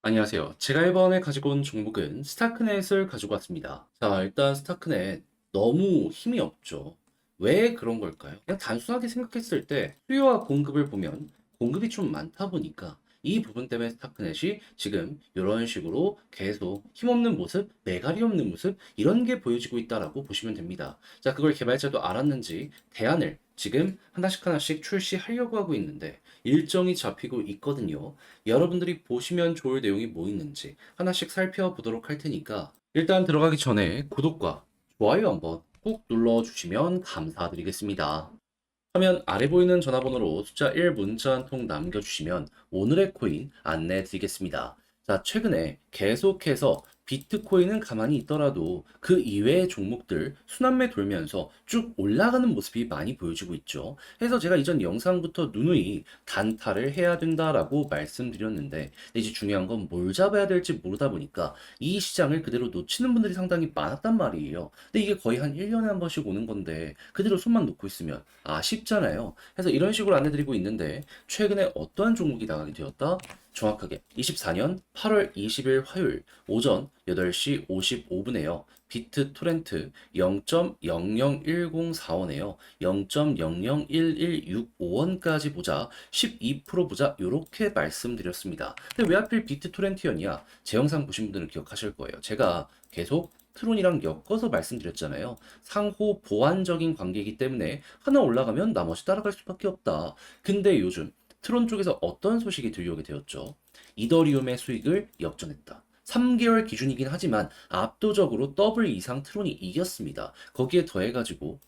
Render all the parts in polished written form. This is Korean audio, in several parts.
안녕하세요. 제가 이번에 가지고 온 종목은 스타크넷을 가지고 왔습니다. 자, 일단 스타크넷 너무 힘이 없죠. 왜 그런 걸까요? 그냥 단순하게 생각했을 때 수요와 공급을 보면 공급이 좀 많다 보니까 이 부분 때문에 스타크넷이 지금 이런 식으로 계속 힘없는 모습, 매갈이 없는 모습 이런 게 보여지고 있다라고 보시면 됩니다. 자, 그걸 개발자도 알았는지 대안을 지금 하나씩 하나씩 출시하려고 하고 있는데 일정이 잡히고 있거든요. 여러분들이 보시면 좋을 내용이 뭐 있는지 하나씩 살펴보도록 할 테니까 일단 들어가기 전에 구독과 좋아요 한번 꾹 눌러주시면 감사드리겠습니다. 화면 아래 보이는 전화번호로 숫자 1 문자 한 통 남겨주시면 오늘의 코인 안내 드리겠습니다. 자, 최근에 계속해서 비트코인은 가만히 있더라도 그 이외의 종목들 순환매 돌면서 쭉 올라가는 모습이 많이 보여지고 있죠. 그래서 제가 이전 영상부터 누누이 단타를 해야 된다라고 말씀드렸는데 이제 중요한 건 뭘 잡아야 될지 모르다 보니까 이 시장을 그대로 놓치는 분들이 상당히 많았단 말이에요. 근데 이게 거의 한 1년에 한 번씩 오는 건데 그대로 손만 놓고 있으면 아쉽잖아요. 그래서 이런 식으로 안내드리고 있는데 최근에 어떠한 종목이 나가게 되었다? 정확하게 24년 8월 20일 화요일 오전 8시 55분에요. 비트 토렌트 0.001045원에요. 0.001165원까지 보자 12% 보자 이렇게 말씀드렸습니다. 근데 왜 하필 비트 토렌트였냐? 제 영상 보신 분들은 기억하실 거예요. 제가 계속 트론이랑 엮어서 말씀드렸잖아요. 상호 보완적인 관계이기 때문에 하나 올라가면 나머지 따라갈 수밖에 없다. 근데 요즘 트론 쪽에서 어떤 소식이 들려오게 되었죠? 이더리움의 수익을 역전했다. 3개월 기준이긴 하지만 압도적으로 더블 이상 트론이 이겼습니다. 거기에 더해가지고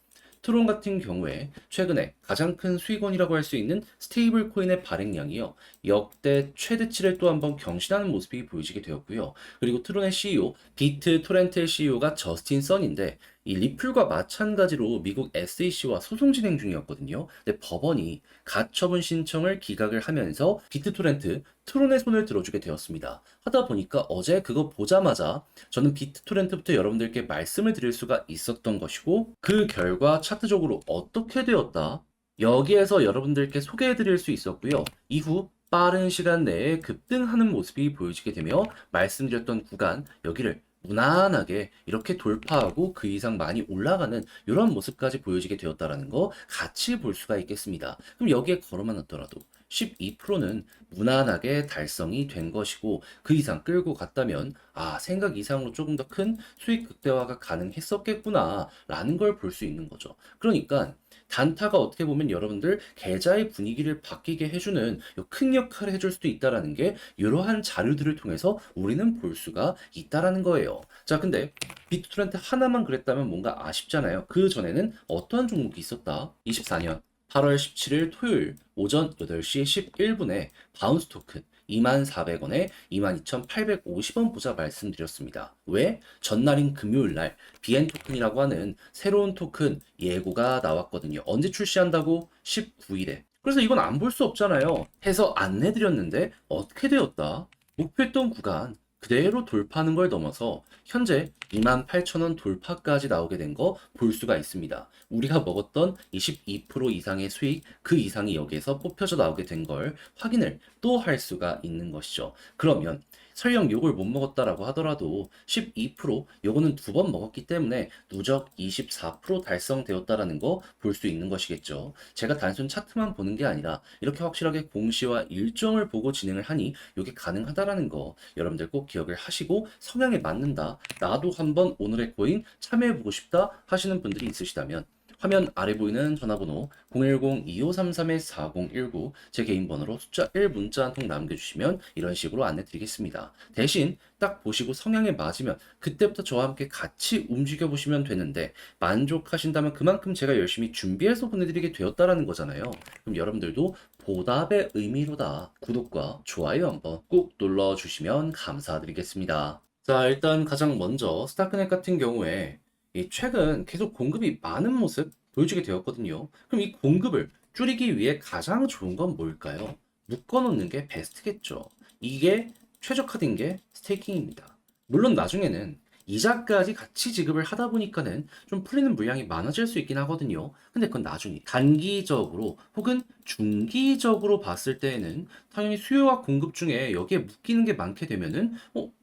트론 같은 경우에 최근에 가장 큰 수익원이라고 할 수 있는 스테이블 코인의 발행량이요. 역대 최대치를 또 한번 경신하는 모습이 보여지게 되었고요. 그리고 트론의 CEO, 비트 토렌트의 CEO가 저스틴 선인데 이 리플과 마찬가지로 미국 SEC와 소송 진행 중이었거든요. 근데 법원이 가처분 신청을 기각을 하면서 비트토렌트, 트론의 손을 들어주게 되었습니다. 하다 보니까 어제 그거 보자마자 저는 비트토렌트부터 여러분들께 말씀을 드릴 수가 있었던 것이고 그 결과 차트적으로 어떻게 되었다? 여기에서 여러분들께 소개해 드릴 수 있었고요. 이후 빠른 시간 내에 급등하는 모습이 보여지게 되며 말씀드렸던 구간 여기를 무난하게 이렇게 돌파하고 그 이상 많이 올라가는 이런 모습까지 보여지게 되었다라는 거 같이 볼 수가 있겠습니다. 그럼 여기에 걸어만 놨더라도 12%는 무난하게 달성이 된 것이고 그 이상 끌고 갔다면 생각 이상으로 조금 더 큰 수익 극대화가 가능했었겠구나 라는 걸 볼 수 있는 거죠. 그러니까 단타가 어떻게 보면 여러분들 계좌의 분위기를 바뀌게 해주는 큰 역할을 해줄 수도 있다라는 게 이러한 자료들을 통해서 우리는 볼 수가 있다라는 거예요. 자, 근데 비트트렌트 하나만 그랬다면 뭔가 아쉽잖아요. 그 전에는 어떠한 종목이 있었다? 24년 8월 17일 토요일 오전 8시 11분에 바운스 토큰 24,000원에 22,850원 보자 말씀드렸습니다. 왜? 전날인 금요일 날 BN 토큰이라고 하는 새로운 토큰 예고가 나왔거든요. 언제 출시한다고? 19일에. 그래서 이건 안 볼 수 없잖아요. 해서 안내드렸는데 어떻게 되었다? 목표했던 구간 그대로 돌파하는 걸 넘어서 현재 28,000원 돌파까지 나오게 된 거 볼 수가 있습니다. 우리가 먹었던 22% 이상의 수익 그 이상이 여기에서 뽑혀져 나오게 된 걸 확인을 또 할 수가 있는 것이죠. 그러면 설령 요걸 못 먹었다라고 하더라도 12% 요거는 두 번 먹었기 때문에 누적 24% 달성되었다라는 거 볼 수 있는 것이겠죠. 제가 단순 차트만 보는 게 아니라 이렇게 확실하게 공시와 일정을 보고 진행을 하니 이게 가능하다라는 거 여러분들 꼭 기억을 하시고 성향에 맞는다. 나도 한번 오늘의 코인 참여해보고 싶다 하시는 분들이 있으시다면 화면 아래 보이는 전화번호 010-2533-4019 제 개인 번호로 숫자 1 문자 한 통 남겨주시면 이런 식으로 안내 드리겠습니다. 대신 딱 보시고 성향에 맞으면 그때부터 저와 함께 같이 움직여 보시면 되는데 만족하신다면 그만큼 제가 열심히 준비해서 보내드리게 되었다라는 거잖아요. 그럼 여러분들도 보답의 의미로다 구독과 좋아요 한번 꾹 눌러주시면 감사드리겠습니다. 자, 일단 가장 먼저 스타크넷 같은 경우에 이 최근 계속 공급이 많은 모습 보여주게 되었거든요. 그럼 이 공급을 줄이기 위해 가장 좋은 건 뭘까요? 묶어놓는 게 베스트겠죠. 이게 최적화된 게 스테이킹입니다. 물론 나중에는 이자까지 같이 지급을 하다 보니까는 좀 풀리는 물량이 많아질 수 있긴 하거든요. 근데 그건 나중에 단기적으로 혹은 중기적으로 봤을 때에는 당연히 수요와 공급 중에 여기에 묶이는 게 많게 되면은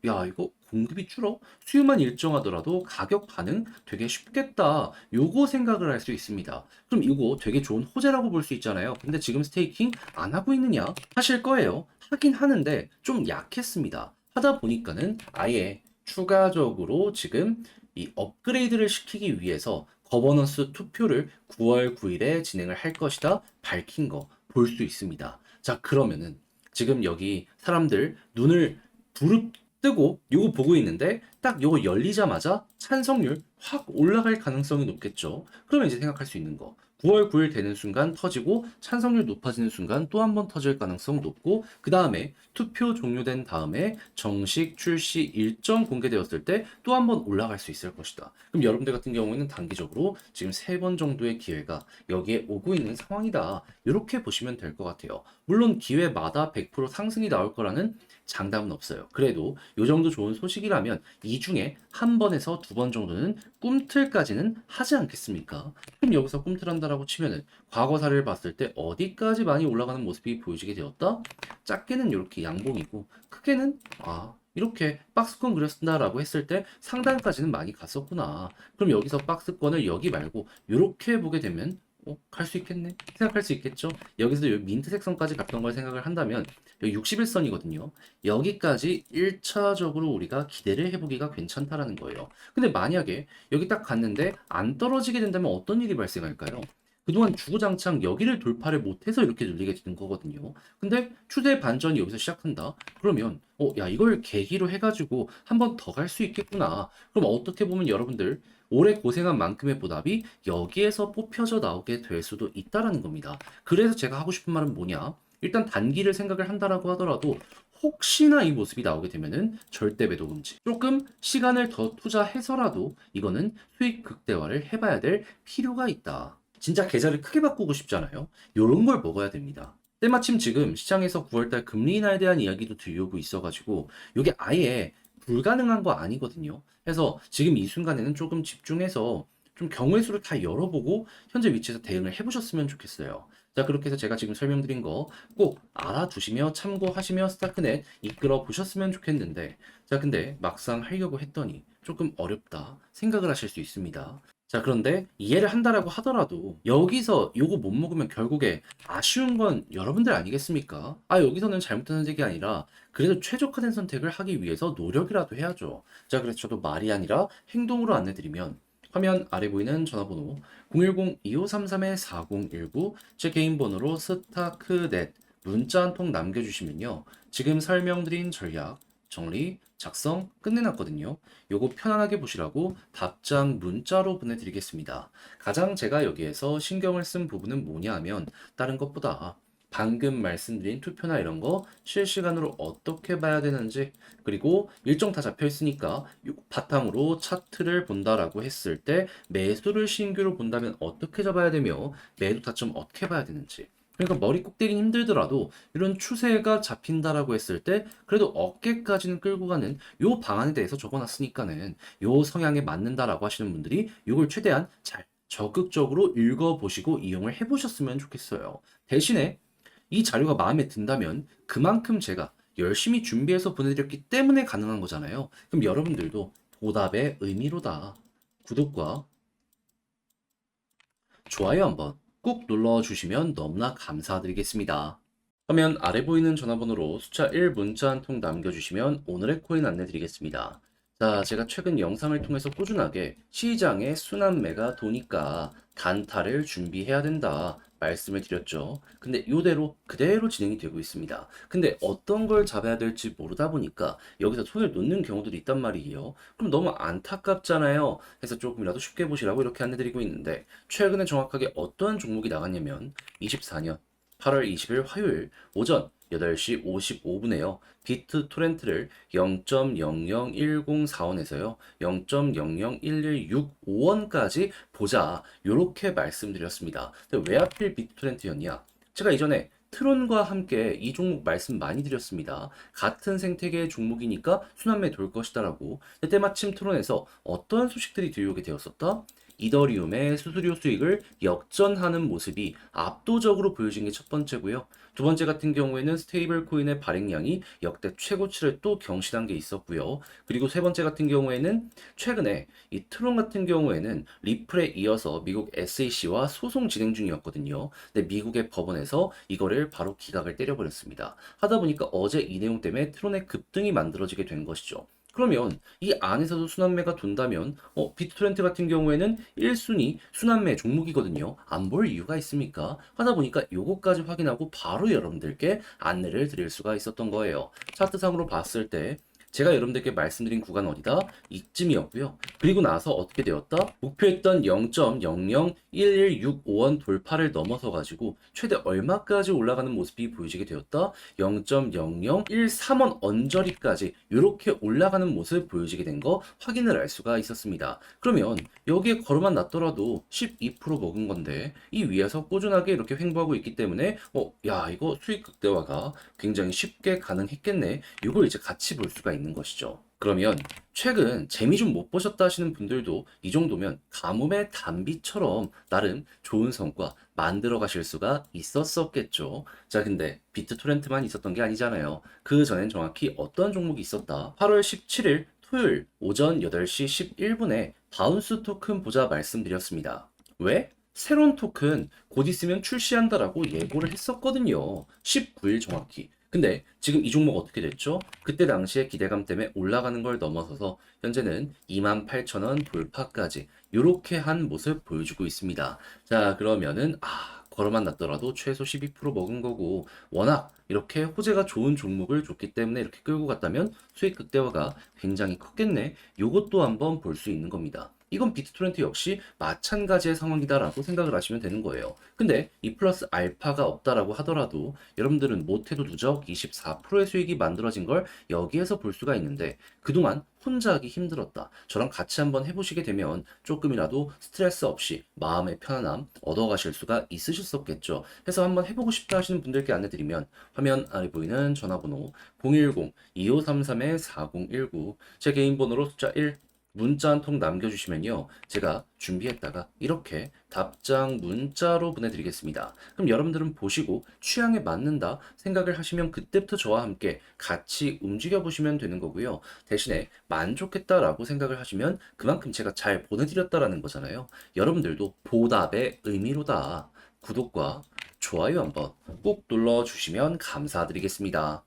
야 이거 공급이 줄어? 수요만 일정하더라도 가격 반응 되게 쉽겠다. 요거 생각을 할 수 있습니다. 그럼 이거 되게 좋은 호재라고 볼 수 있잖아요. 근데 지금 스테이킹 안 하고 있느냐? 하실 거예요. 하긴 하는데 좀 약했습니다. 하다 보니까는 아예 추가적으로 지금 이 업그레이드를 시키기 위해서 거버넌스 투표를 9월 9일에 진행을 할 것이다 밝힌 거 볼 수 있습니다. 자, 그러면은 지금 여기 사람들 눈을 부릅뜨고 요거 보고 있는데 딱 요거 열리자마자 찬성률 확 올라갈 가능성이 높겠죠. 그러면 이제 생각할 수 있는 거. 9월 9일 되는 순간 터지고 찬성률 높아지는 순간 또 한 번 터질 가능성 높고 그 다음에 투표 종료된 다음에 정식 출시 일정 공개되었을 때 또 한 번 올라갈 수 있을 것이다. 그럼 여러분들 같은 경우에는 단기적으로 지금 3번 정도의 기회가 여기에 오고 있는 상황이다. 이렇게 보시면 될 것 같아요. 물론 기회마다 100% 상승이 나올 거라는 장담은 없어요. 그래도 이 정도 좋은 소식이라면 이 중에 한 번에서 두 번 정도는 꿈틀까지는 하지 않겠습니까? 그럼 여기서 꿈틀한다라고 치면은 과거 사례를 봤을 때 어디까지 많이 올라가는 모습이 보여지게 되었다? 작게는 이렇게 양봉이고 크게는 이렇게 박스권 그렸다라고 했을 때 상단까지는 많이 갔었구나. 그럼 여기서 박스권을 여기 말고 이렇게 보게 되면 갈 수 있겠네 생각할 수 있겠죠. 여기서 요 민트색 선까지 갔던 걸 생각을 한다면 여기 61선이거든요. 여기까지 1차적으로 우리가 기대를 해보기가 괜찮다라는 거예요. 근데 만약에 여기 딱 갔는데 안 떨어지게 된다면 어떤 일이 발생할까요? 그동안 주구장창 여기를 돌파를 못해서 이렇게 눌리게 되는 거거든요. 근데 추세 반전이 여기서 시작한다. 그러면 야 이걸 계기로 해가지고 한 번 더 갈 수 있겠구나. 그럼 어떻게 보면 여러분들 오래 고생한 만큼의 보답이 여기에서 뽑혀져 나오게 될 수도 있다라는 겁니다. 그래서 제가 하고 싶은 말은 뭐냐? 일단 단기를 생각을 한다라고 하더라도 혹시나 이 모습이 나오게 되면은 절대 매도 금지. 조금 시간을 더 투자해서라도 이거는 수익 극대화를 해봐야 될 필요가 있다. 진짜 계좌를 크게 바꾸고 싶잖아요. 요런 걸 먹어야 됩니다. 때마침 지금 시장에서 9월달 금리 인하에 대한 이야기도 들려오고 있어가지고 이게 아예 불가능한 거 아니거든요. 그래서 지금 이 순간에는 조금 집중해서 좀 경우의 수를 다 열어보고 현재 위치에서 대응을 해보셨으면 좋겠어요. 자, 그렇게 해서 제가 지금 설명드린 거 꼭 알아두시며 참고하시며 스타크넷 이끌어 보셨으면 좋겠는데, 자, 근데 막상 하려고 했더니 조금 어렵다 생각을 하실 수 있습니다. 자, 그런데 이해를 한다라고 하더라도 여기서 요거 못 먹으면 결국에 아쉬운 건 여러분들 아니겠습니까? 여기서는 잘못된 선택이 아니라 그래도 최적화된 선택을 하기 위해서 노력이라도 해야죠. 자, 그래서 저도 말이 아니라 행동으로 안내드리면 화면 아래 보이는 전화번호 010-2533-4019 제 개인 번호로 스타크넷 문자 한 통 남겨주시면요. 지금 설명드린 전략, 정리, 작성 끝내놨거든요. 요거 편안하게 보시라고 답장 문자로 보내드리겠습니다. 가장 제가 여기에서 신경을 쓴 부분은 뭐냐 하면 다른 것보다 방금 말씀드린 투표나 이런 거 실시간으로 어떻게 봐야 되는지 그리고 일정 다 잡혀 있으니까 요 바탕으로 차트를 본다라고 했을 때 매수를 신규로 본다면 어떻게 잡아야 되며 매도 타점 어떻게 봐야 되는지 그러니까 머리 꼭 대긴 힘들더라도 이런 추세가 잡힌다라고 했을 때 그래도 어깨까지는 끌고 가는 요 방안에 대해서 적어놨으니까는 요 성향에 맞는다라고 하시는 분들이 이걸 최대한 잘 적극적으로 읽어보시고 이용을 해보셨으면 좋겠어요. 대신에 이 자료가 마음에 든다면 그만큼 제가 열심히 준비해서 보내드렸기 때문에 가능한 거잖아요. 그럼 여러분들도 보답의 의미로다. 구독과 좋아요 한번 꾹 눌러주시면 너무나 감사드리겠습니다. 화면 아래 보이는 전화번호로 숫자 1 문자 한 통 남겨주시면 오늘의 코인 안내드리겠습니다. 자, 제가 최근 영상을 통해서 꾸준하게 시장에 순환매가 도니까 단타를 준비해야 된다 말씀을 드렸죠. 근데 이대로 그대로 진행이 되고 있습니다. 근데 어떤 걸 잡아야 될지 모르다 보니까 여기서 손을 놓는 경우들이 있단 말이에요. 그럼 너무 안타깝잖아요. 그래서 조금이라도 쉽게 보시라고 이렇게 안내드리고 있는데 최근에 정확하게 어떤 종목이 나갔냐면 24년 8월 20일 화요일 오전 8시 55분에요. 비트 토렌트를 0.001045원에서요. 0.0011655원까지 보자. 요렇게 말씀드렸습니다. 근데 왜 하필 비트 토렌트였냐? 제가 이전에 트론과 함께 이 종목 말씀 많이 드렸습니다. 같은 생태계의 종목이니까 순환매 돌 것이다라고. 근데 때마침 트론에서 어떠한 소식들이 들려오게 되었었다? 이더리움의 수수료 수익을 역전하는 모습이 압도적으로 보여진 게 첫 번째고요. 두 번째 같은 경우에는 스테이블 코인의 발행량이 역대 최고치를 또 경신한 게 있었고요. 그리고 세 번째 같은 경우에는 최근에 이 트론 같은 경우에는 리플에 이어서 미국 SEC와 소송 진행 중이었거든요. 근데 미국의 법원에서 이거를 바로 기각을 때려버렸습니다. 하다 보니까 어제 이 내용 때문에 트론의 급등이 만들어지게 된 것이죠. 그러면 이 안에서도 순환매가 돈다면 비트토렌트 같은 경우에는 1순위 순환매 종목이거든요. 안 볼 이유가 있습니까? 하다 보니까 요거까지 확인하고 바로 여러분들께 안내를 드릴 수가 있었던 거예요. 차트상으로 봤을 때 제가 여러분들께 말씀드린 구간 어디다? 이쯤이었고요. 그리고 나서 어떻게 되었다? 목표했던 0.001165원 돌파를 넘어서 가지고 최대 얼마까지 올라가는 모습이 보여지게 되었다? 0.0013원 언저리까지 이렇게 올라가는 모습 보여지게 된 거 확인을 할 수가 있었습니다. 그러면 여기에 걸어만 놨더라도 12% 먹은 건데 이 위에서 꾸준하게 이렇게 횡보하고 있기 때문에 야 이거 수익 극대화가 굉장히 쉽게 가능했겠네. 이걸 이제 같이 볼 수가 있는 것이죠. 그러면 최근 재미 좀 못 보셨다 하시는 분들도 이 정도면 가뭄의 단비처럼 나름 좋은 성과 만들어 가실 수가 있었었겠죠. 자, 근데 비트토렌트만 있었던 게 아니잖아요. 그 전엔 정확히 어떤 종목이 있었다. 8월 17일 토요일 오전 8시 11분에 바운스 토큰 보자 말씀드렸습니다. 왜? 새로운 토큰 곧 있으면 출시한다라고 예고를 했었거든요. 19일 정확히. 근데 지금 이 종목 어떻게 됐죠? 그때 당시에 기대감 때문에 올라가는 걸 넘어서서 현재는 28,000원 돌파까지 이렇게 한 모습 보여주고 있습니다. 자, 그러면은 걸어만 놨더라도 최소 12% 먹은 거고 워낙 이렇게 호재가 좋은 종목을 줬기 때문에 이렇게 끌고 갔다면 수익 극대화가 굉장히 컸겠네. 요것도 한번 볼 수 있는 겁니다. 이건 비트토렌트 역시 마찬가지의 상황이다라고 생각을 하시면 되는 거예요. 근데 이 플러스 알파가 없다라고 하더라도 여러분들은 못해도 누적 24%의 수익이 만들어진 걸 여기에서 볼 수가 있는데 그동안 혼자 하기 힘들었다. 저랑 같이 한번 해보시게 되면 조금이라도 스트레스 없이 마음의 편안함 얻어가실 수가 있으셨었겠죠. 그래서 한번 해보고 싶다 하시는 분들께 안내드리면 화면 아래 보이는 전화번호 010-2533-4019 제 개인 번호로 숫자 1 문자 한 통 남겨주시면요. 제가 준비했다가 이렇게 답장 문자로 보내드리겠습니다. 그럼 여러분들은 보시고 취향에 맞는다 생각을 하시면 그때부터 저와 함께 같이 움직여 보시면 되는 거고요. 대신에 만족했다라고 생각을 하시면 그만큼 제가 잘 보내드렸다라는 거잖아요. 여러분들도 보답의 의미로다. 구독과 좋아요 한번 꼭 눌러주시면 감사드리겠습니다.